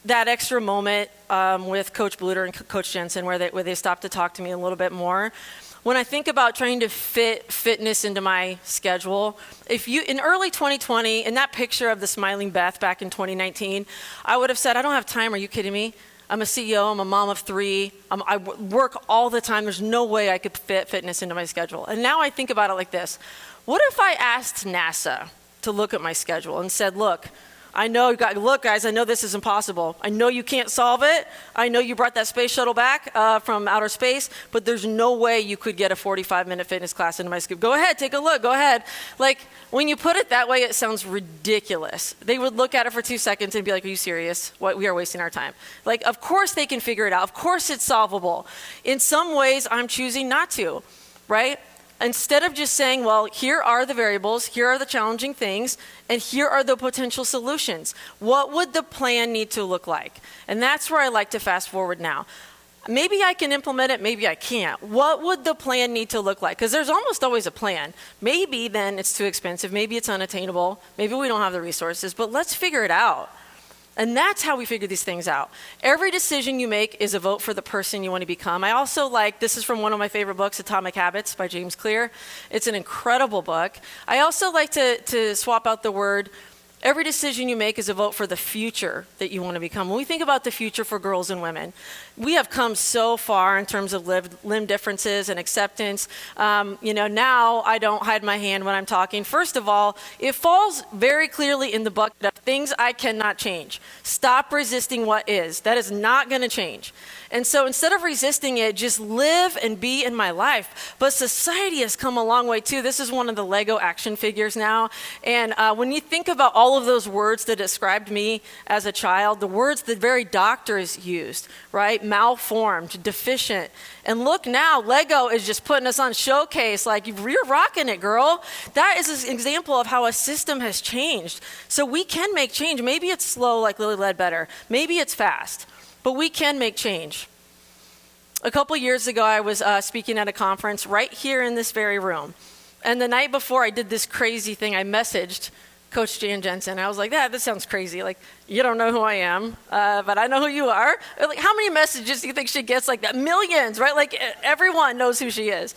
that extra moment with Coach Bluter and Coach Jensen where they stopped to talk to me a little bit more, when I think about trying to fit fitness into my schedule, in early 2020, in that picture of the smiling Beth back in 2019, I would have said, "I don't have time, are you kidding me? I'm a CEO, I'm a mom of 3, I work all the time, there's no way I could fit fitness into my schedule." And now I think about it like this. What if I asked NASA to look at my schedule and said, "Look, I know, look guys, I know this is impossible. I know you can't solve it. I know you brought that space shuttle back from outer space, but there's no way you could get a 45-minute fitness class into my school. Go ahead, take a look, go ahead. Like, when you put it that way, it sounds ridiculous. They would look at it for 2 seconds and be like, are you serious? What, we are wasting our time. Like, of course they can figure it out. Of course it's solvable. In some ways, I'm choosing not to, right? Instead of just saying, well, here are the variables, here are the challenging things, and here are the potential solutions. What would the plan need to look like? And that's where I like to fast forward now. Maybe I can implement it, maybe I can't. What would the plan need to look like? Because there's almost always a plan. Maybe then it's too expensive, maybe it's unattainable, maybe we don't have the resources, but let's figure it out. And that's how we figure these things out. Every decision you make is a vote for the person you want to become. I also like, this is from one of my favorite books, Atomic Habits by James Clear. It's an incredible book. I also like to swap out the word, every decision you make is a vote for the future that you want to become. When we think about the future for girls and women, we have come so far in terms of limb differences and acceptance. Now I don't hide my hand when I'm talking. First of all, it falls very clearly in the bucket of things I cannot change. Stop resisting what is. That is not going to change. And so instead of resisting it, just live and be in my life. But society has come a long way too. This is one of the Lego action figures now. And when you think about all of those words that described me as a child, the words the very doctors used, right? Malformed, deficient. And look now, Lego is just putting us on showcase like, you're rocking it, girl. That is an example of how a system has changed. So we can make change. Maybe it's slow like Lilly Ledbetter. Maybe it's fast. But we can make change. A couple years ago, I was speaking at a conference right here in this very room. And the night before, I did this crazy thing. I messaged Coach Jan Jensen. I was like, this sounds crazy. Like, you don't know who I am, but I know who you are. Like, how many messages do you think she gets like that? Millions, right? Like, everyone knows who she is.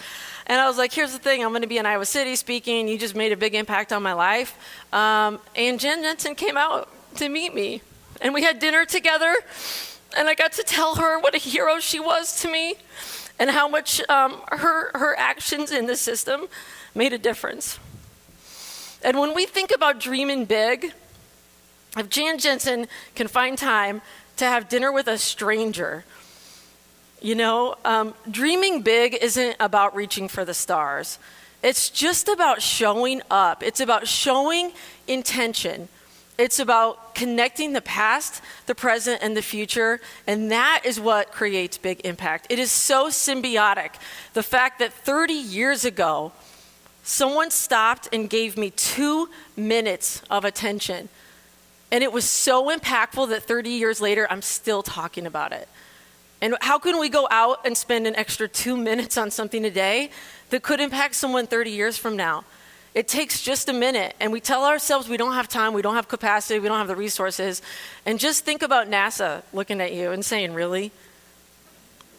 And I was like, here's the thing. I'm going to be in Iowa City speaking. You just made a big impact on my life. And Jan Jensen came out to meet me. And we had dinner together. And I got to tell her what a hero she was to me and how much her actions in the system made a difference. And when we think about dreaming big, if Jan Jensen can find time to have dinner with a stranger, dreaming big isn't about reaching for the stars. It's just about showing up. It's about showing intention. It's about connecting the past, the present, and the future, and that is what creates big impact. It is so symbiotic. The fact that 30 years ago, someone stopped and gave me 2 minutes of attention, and it was so impactful that 30 years later, I'm still talking about it. And how can we go out and spend an extra 2 minutes on something today that could impact someone 30 years from now? It takes just a minute, and we tell ourselves we don't have time, we don't have capacity, we don't have the resources, and just think about NASA looking at you and saying, really?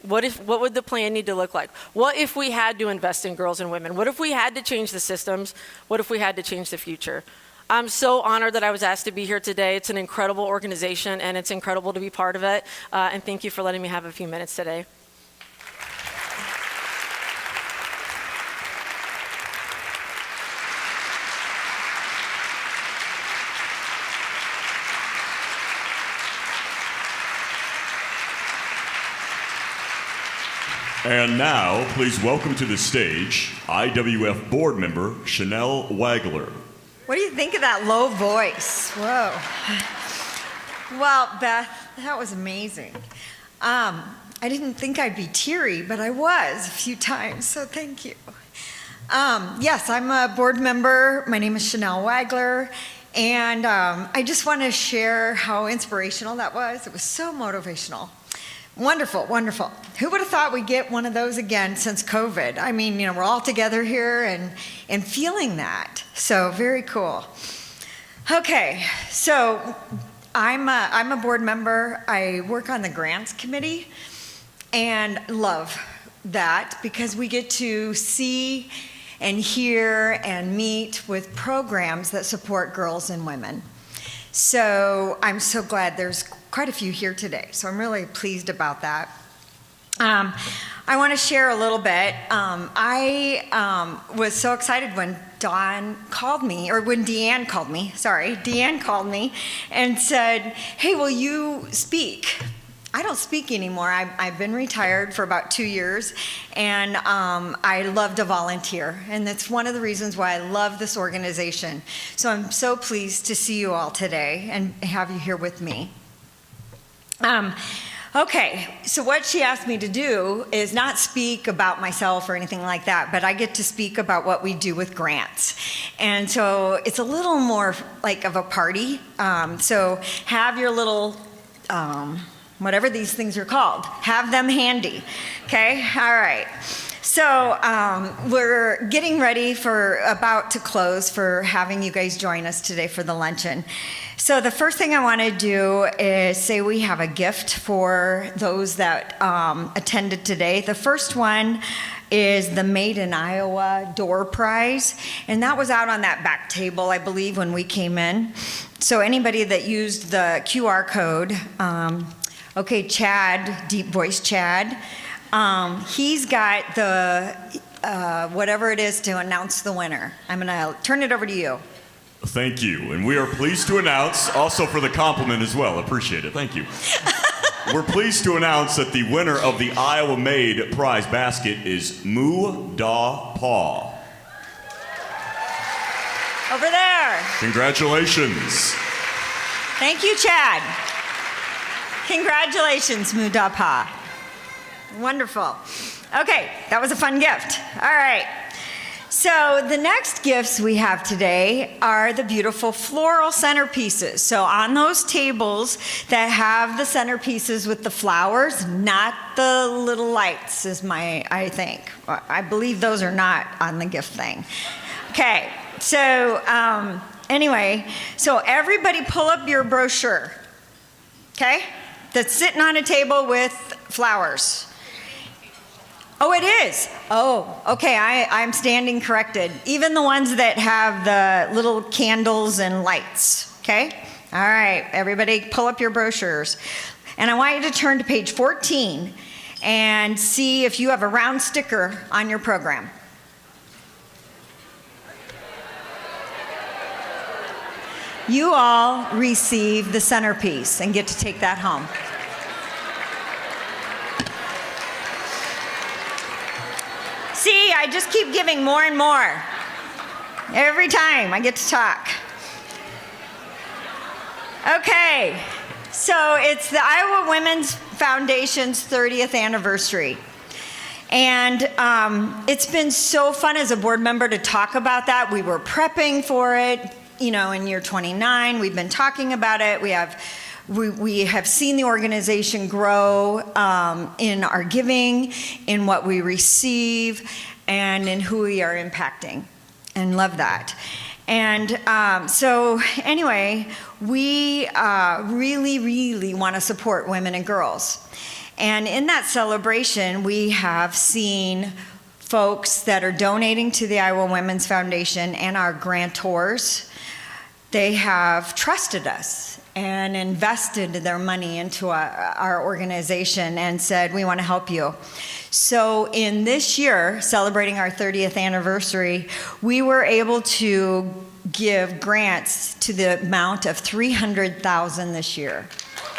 What would the plan need to look like? What if we had to invest in girls and women? What if we had to change the systems? What if we had to change the future? I'm so honored that I was asked to be here today. It's an incredible organization, and it's incredible to be part of it, and thank you for letting me have a few minutes today. And now, please welcome to the stage IWF board member Chanel Wagler. What do you think of that low voice? Whoa. Well, Beth, that was amazing. I didn't think I'd be teary, but I was a few times, so thank you. Yes, I'm a board member. My name is Chanel Wagler, and I just want to share how inspirational that was. It was so motivational. Wonderful, wonderful. Who would have thought we'd get one of those again since COVID? I mean, we're all together here and feeling that. So very cool. Okay, so I'm a board member. I work on the grants committee and love that because we get to see and hear and meet with programs that support girls and women. So I'm so glad there's quite a few here today, so I'm really pleased about that. I want to share a little bit. I was so excited when Dawn called me, or when Deanne called me, Deanne called me and said, hey, will you speak? I don't speak anymore. I've been retired for about 2 years, and I love to volunteer, and that's one of the reasons why I love this organization. So I'm so pleased to see you all today and have you here with me. Okay, so what she asked me to do is not speak about myself or anything like that, but I get to speak about what we do with grants. And so it's a little more like of a party. So have your little, whatever these things are called, have them handy. Okay, all right. So we're getting ready about to close for having you guys join us today for the luncheon. So the first thing I want to do is say we have a gift for those that attended today. The first one is the Made in Iowa door prize, and that was out on that back table, I believe, when we came in. So anybody that used the QR code, okay, Chad, Deep Voice Chad, he's got the whatever it is to announce the winner. I'm going to turn it over to you. Thank you. And we are pleased to announce, also for the compliment as well, appreciate it, thank you. We're pleased to announce that the winner of the Iowa Made prize basket is Moo Da Paw. Over there. Congratulations. Thank you, Chad. Congratulations, Moo Da Pa. Wonderful. Okay, that was a fun gift. All right. So the next gifts we have today are the beautiful floral centerpieces. So on those tables that have the centerpieces with the flowers, not the little lights I think. I believe those are not on the gift thing. Okay, so anyway, so everybody pull up your brochure, okay? That's sitting on a table with flowers. Oh, it is? Oh, okay, I'm standing corrected. Even the ones that have the little candles and lights, okay? All right, everybody pull up your brochures. And I want you to turn to page 14 and see if you have a round sticker on your program. You all receive the centerpiece and get to take that home. See, I just keep giving more and more. Every time I get to talk. Okay, so it's the Iowa Women's Foundation's 30th anniversary. And it's been so fun as a board member to talk about that. We were prepping for it, you know, in year 29. We've been talking about it. We have seen the organization grow in our giving, in what we receive, and in who we are impacting, and love that. And so anyway, we really, really want to support women and girls. And in that celebration, we have seen folks that are donating to the Iowa Women's Foundation and our grantors. They have trusted us and invested their money into our organization and said, we want to help you. So in this year, celebrating our 30th anniversary, we were able to give grants to the amount of $300,000 this year.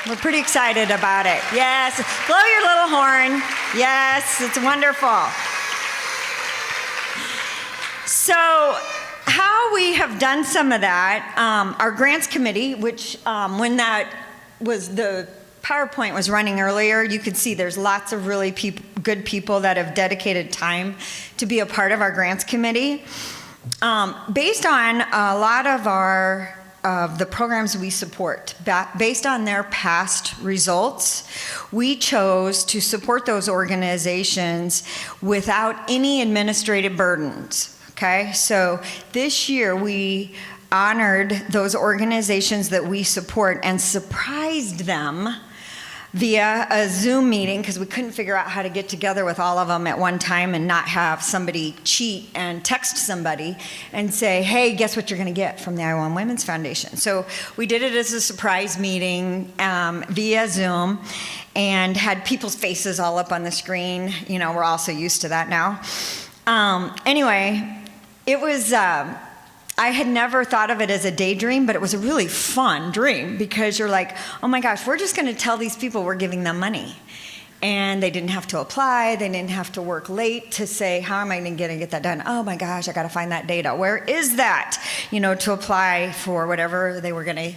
We're pretty excited about it. Yes, blow your little horn. Yes, it's wonderful. So how we have done some of that, our grants committee, which when that was the PowerPoint was running earlier, you could see there's lots of really good people that have dedicated time to be a part of our grants committee. Based on a lot of the programs we support, based on their past results, we chose to support those organizations without any administrative burdens. Okay, so this year we honored those organizations that we support and surprised them via a Zoom meeting because we couldn't figure out how to get together with all of them at one time and not have somebody cheat and text somebody and say, hey, guess what you're going to get from the Iowa Women's Foundation. So we did it as a surprise meeting via Zoom and had people's faces all up on the screen. You know, we're all so used to that now. Anyway, it was... I had never thought of it as a daydream, but it was a really fun dream because you're like, oh my gosh, we're just going to tell these people we're giving them money. And they didn't have to apply. They didn't have to work late to say, how am I going to get that done? Oh my gosh, I got to find that data. Where is that? You know, to apply for whatever they were going to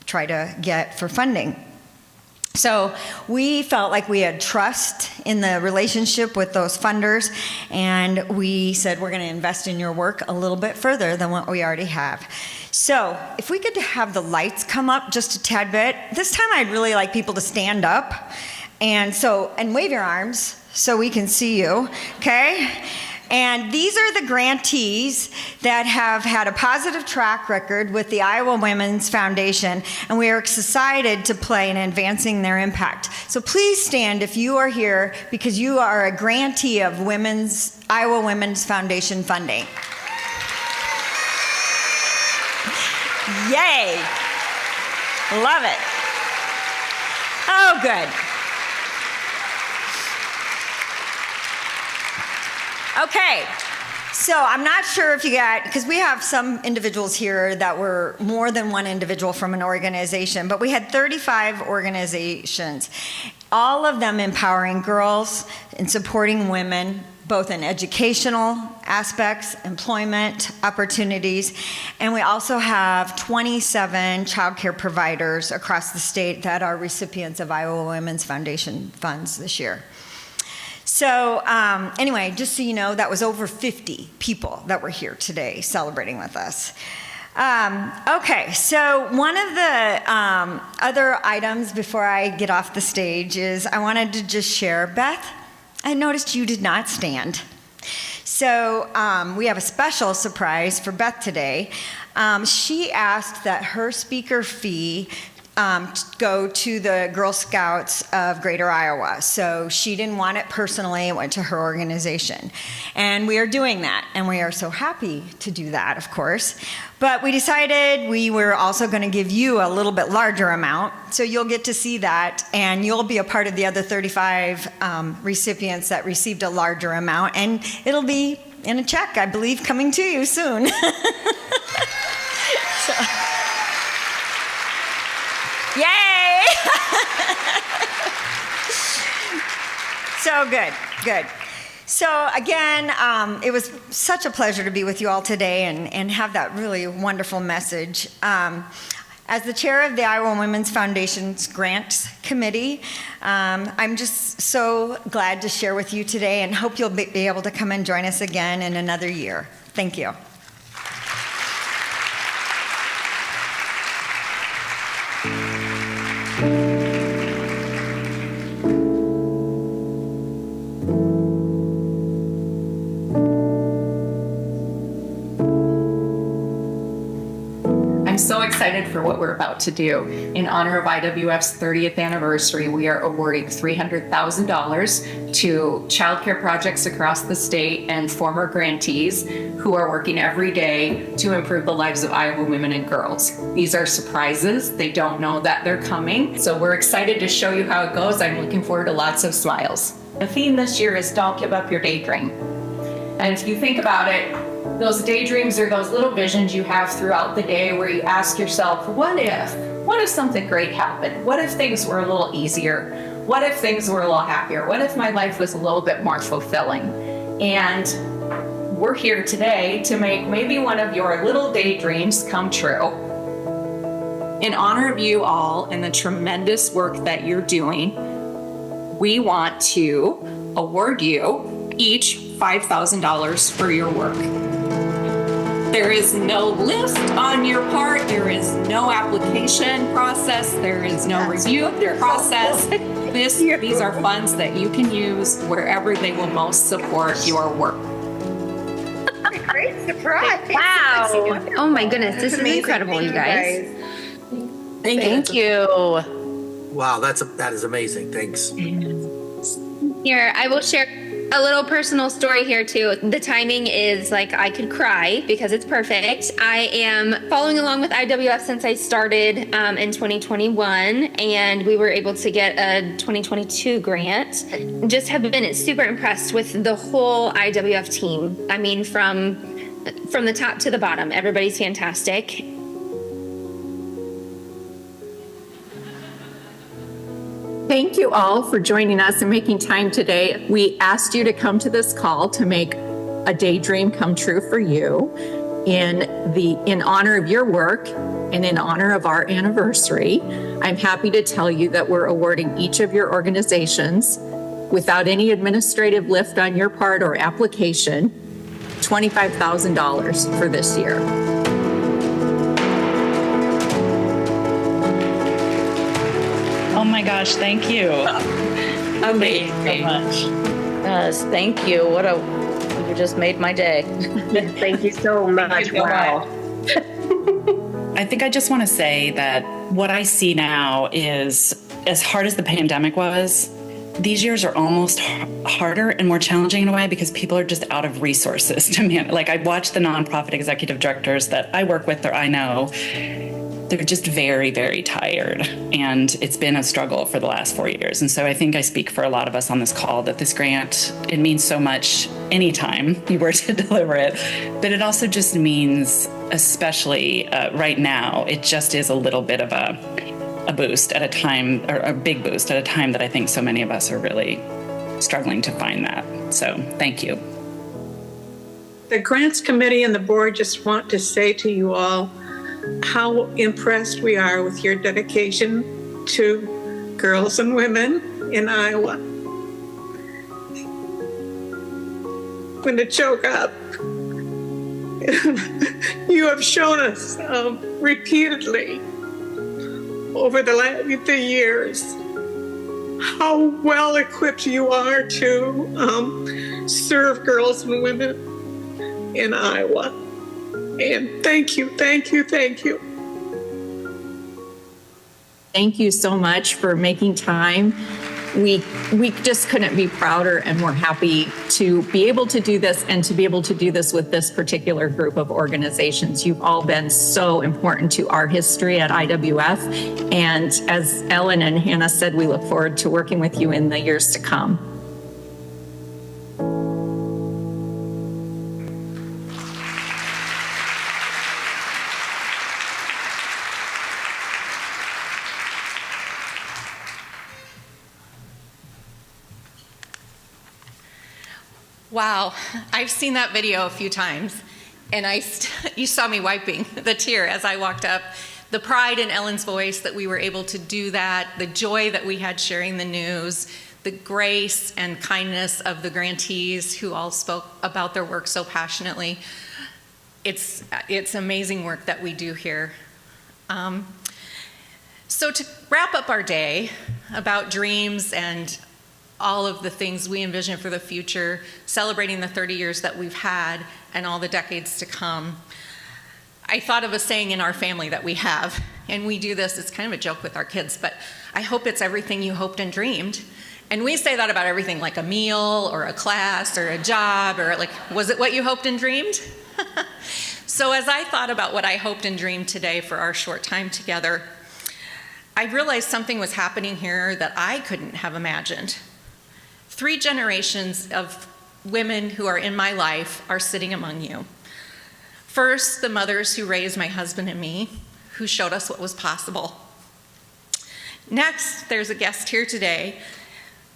try to get for funding. So we felt like we had trust in the relationship with those funders, and we said we're going to invest in your work a little bit further than what we already have. So if we could have the lights come up just a tad bit, this time I'd really like people to stand up and wave your arms so we can see you, okay? And these are the grantees that have had a positive track record with the Iowa Women's Foundation, and we are excited to play in advancing their impact. So please stand if you are here because you are a grantee of Iowa Women's Foundation funding. Yay! Love it. Oh, good. Okay, so I'm not sure if you got, because we have some individuals here that were more than one individual from an organization, but we had 35 organizations, all of them empowering girls and supporting women, both in educational aspects, employment opportunities, and we also have 27 childcare providers across the state that are recipients of Iowa Women's Foundation funds this year. So anyway, just so you know, that was over 50 people that were here today celebrating with us. Okay, so one of the other items before I get off the stage is I wanted to just share, Beth, I noticed you did not stand. So we have a special surprise for Beth today. She asked that her speaker fee go to the Girl Scouts of Greater Iowa. So she didn't want it personally, it went to her organization. And we are doing that, and we are so happy to do that, of course. But we decided we were also going to give you a little bit larger amount, so you'll get to see that, and you'll be a part of the other 35 recipients that received a larger amount, and it'll be in a check, I believe, coming to you soon. So. Yay! So good. So again, it was such a pleasure to be with you all today and have that really wonderful message. As the chair of the Iowa Women's Foundation's Grants Committee, I'm just so glad to share with you today and hope you'll be able to come and join us again in another year. Thank you. I'm so excited for what we're about to do. In honor of IWF's 30th anniversary, we are awarding $300,000 to childcare projects across the state and former grantees who are working every day to improve the lives of Iowa women and girls. These are surprises. They don't know that they're coming. So we're excited to show you how it goes. I'm looking forward to lots of smiles. The theme this year is Don't Give Up Your Daydream. And if you think about it, those daydreams are those little visions you have throughout the day where you ask yourself, what if something great happened? What if things were a little easier? What if things were a little happier? What if my life was a little bit more fulfilling? And we're here today to make maybe one of your little daydreams come true. In honor of you all and the tremendous work that you're doing, we want to award you each $5,000 for your work. There is no list on your part. There is no application process. There is no review process. These are funds that you can use wherever they will most support your work. Great surprise. Wow. Oh my goodness, this is incredible, you guys. Thank you. Wow, that is amazing. Thanks. Here, I will share a little personal story here too. The timing is like I could cry because it's perfect. I am following along with IWF since I started in 2021, and we were able to get a 2022 grant. Just have been super impressed with the whole IWF team. I mean, from the top to the bottom, everybody's fantastic. Thank you all for joining us and making time today. We asked you to come to this call to make a daydream come true for you in honor of your work and in honor of our anniversary. I'm happy to tell you that we're awarding each of your organizations, without any administrative lift on your part or application, $25,000 for this year. Oh my gosh, thank you. Amazing. Thank you so much. Yes, thank you. You just made my day. Thank you so much. Wow. I think I just want to say that what I see now is, as hard as the pandemic was, these years are almost harder and more challenging in a way because people are just out of resources to manage. Like, I watch the nonprofit executive directors that I work with or I know. They're just very, very tired. And it's been a struggle for the last 4 years. And so I think I speak for a lot of us on this call that this grant, it means so much anytime you were to deliver it. But it also just means, especially right now, it just is a little bit of a boost at a time, or a big boost at a time that I think so many of us are really struggling to find that. So thank you. The grants committee and the board just want to say to you all how impressed we are with your dedication to girls and women in Iowa. I'm going to choke up. You have shown us repeatedly over the years how well equipped you are to serve girls and women in Iowa. And thank you, thank you, thank you. Thank you so much for making time. We just couldn't be prouder, and we're happy to be able to do this and to be able to do this with this particular group of organizations. You've all been so important to our history at IWF. And as Ellen and Hannah said, we look forward to working with you in the years to come. Wow, I've seen that video a few times, and you saw me wiping the tear as I walked up. The pride in Ellen's voice that we were able to do that, the joy that we had sharing the news, the grace and kindness of the grantees who all spoke about their work so passionately. It's amazing work that we do here. So to wrap up our day about dreams and all of the things we envision for the future, celebrating the 30 years that we've had and all the decades to come, I thought of a saying in our family that we have, and we do this, it's kind of a joke with our kids, but I hope it's everything you hoped and dreamed. And we say that about everything, like a meal or a class or a job, or like, was it what you hoped and dreamed? So as I thought about what I hoped and dreamed today for our short time together, I realized something was happening here that I couldn't have imagined. 3 generations of women who are in my life are sitting among you. First, the mothers who raised my husband and me, who showed us what was possible. Next, there's a guest here today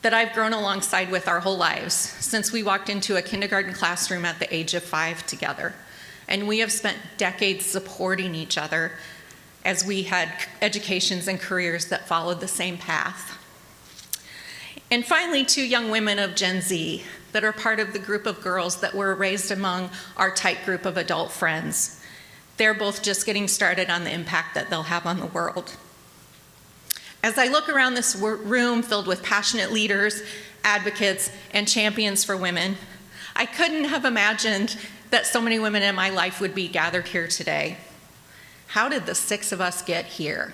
that I've grown alongside with our whole lives, since we walked into a kindergarten classroom at the age of 5 together. And we have spent decades supporting each other as we had educations and careers that followed the same path. And finally, 2 young women of Gen Z that are part of the group of girls that were raised among our tight group of adult friends. They're both just getting started on the impact that they'll have on the world. As I look around this room filled with passionate leaders, advocates, and champions for women, I couldn't have imagined that so many women in my life would be gathered here today. How did the 6 of us get here?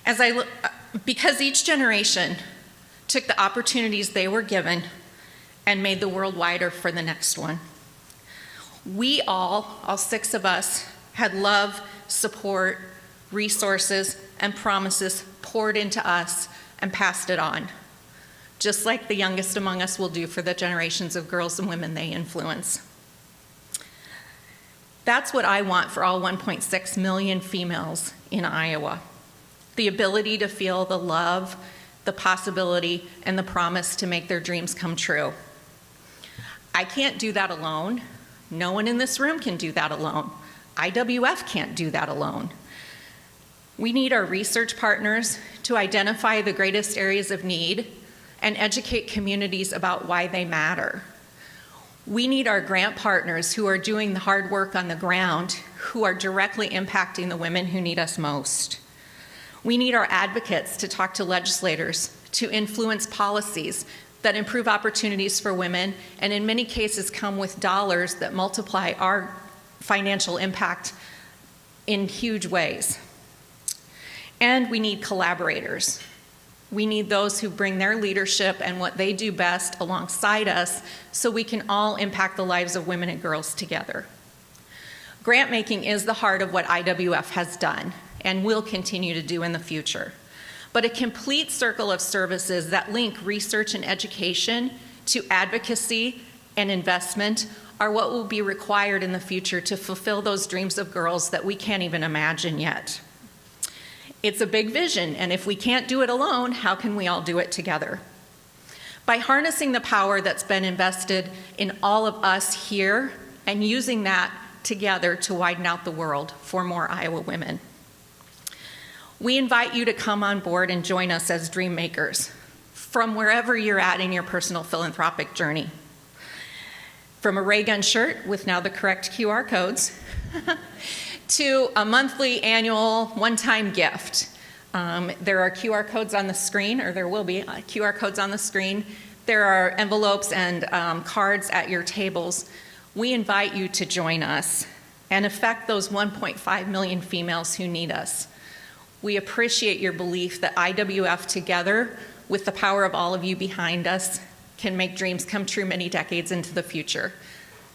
Because each generation took the opportunities they were given and made the world wider for the next one. We all 6 of us, had love, support, resources, and promises poured into us and passed it on, just like the youngest among us will do for the generations of girls and women they influence. That's what I want for all 1.6 million females in Iowa. The ability to feel the love, the possibility, and the promise to make their dreams come true. I can't do that alone. No one in this room can do that alone. IWF can't do that alone. We need our research partners to identify the greatest areas of need and educate communities about why they matter. We need our grant partners who are doing the hard work on the ground, who are directly impacting the women who need us most. We need our advocates to talk to legislators, to influence policies that improve opportunities for women, and in many cases come with dollars that multiply our financial impact in huge ways. And we need collaborators. We need those who bring their leadership and what they do best alongside us so we can all impact the lives of women and girls together. Grant making is the heart of what IWF has done and will continue to do in the future. But a complete circle of services that link research and education to advocacy and investment are what will be required in the future to fulfill those dreams of girls that we can't even imagine yet. It's a big vision, and if we can't do it alone, how can we all do it together? By harnessing the power that's been invested in all of us here and using that together to widen out the world for more Iowa women. We invite you to come on board and join us as dream makers from wherever you're at in your personal philanthropic journey. From a ray gun shirt with now the correct QR codes to a monthly, annual, one-time gift. There are QR codes on the screen, or there will be QR codes on the screen. There are envelopes and cards at your tables. We invite you to join us and affect those 1.5 million females who need us. We appreciate your belief that IWF, together with the power of all of you behind us, can make dreams come true many decades into the future.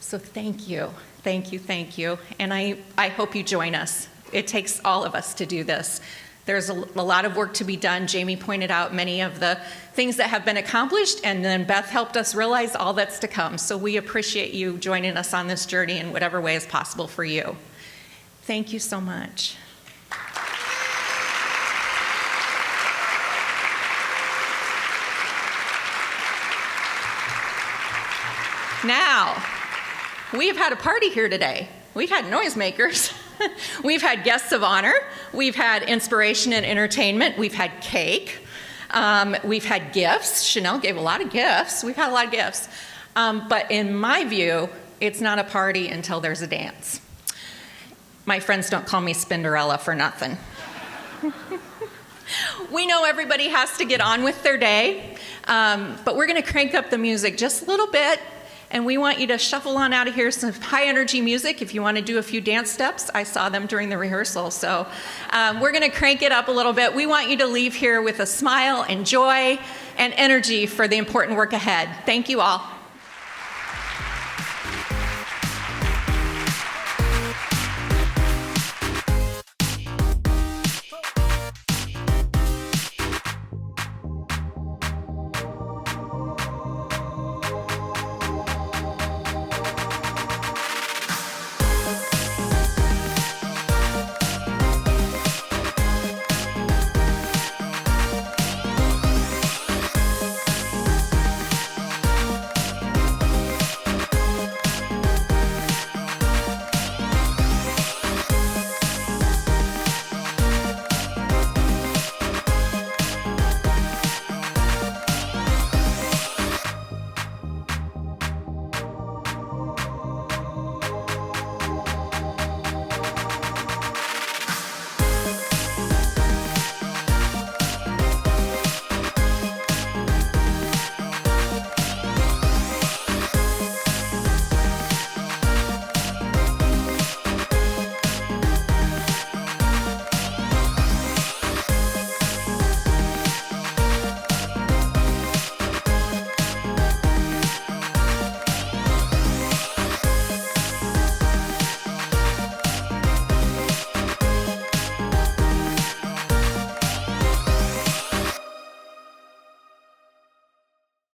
So thank you, thank you, thank you. And I hope you join us. It takes all of us to do this. There's a lot of work to be done. Jamie pointed out many of the things that have been accomplished, and then Beth helped us realize all that's to come. So we appreciate you joining us on this journey in whatever way is possible for you. Thank you so much. Now, we've had a party here today. We've had noisemakers. We've had guests of honor. We've had inspiration and entertainment. We've had cake. We've had gifts. Chanel gave a lot of gifts. We've had a lot of gifts. But in my view, it's not a party until there's a dance. My friends don't call me Spinderella for nothing. We know everybody has to get on with their day, but we're going to crank up the music just a little bit. And we want you to shuffle on out of here some high energy music. If you want to do a few dance steps, I saw them during the rehearsal. So we're going to crank it up a little bit. We want you to leave here with a smile and joy and energy for the important work ahead. Thank you all.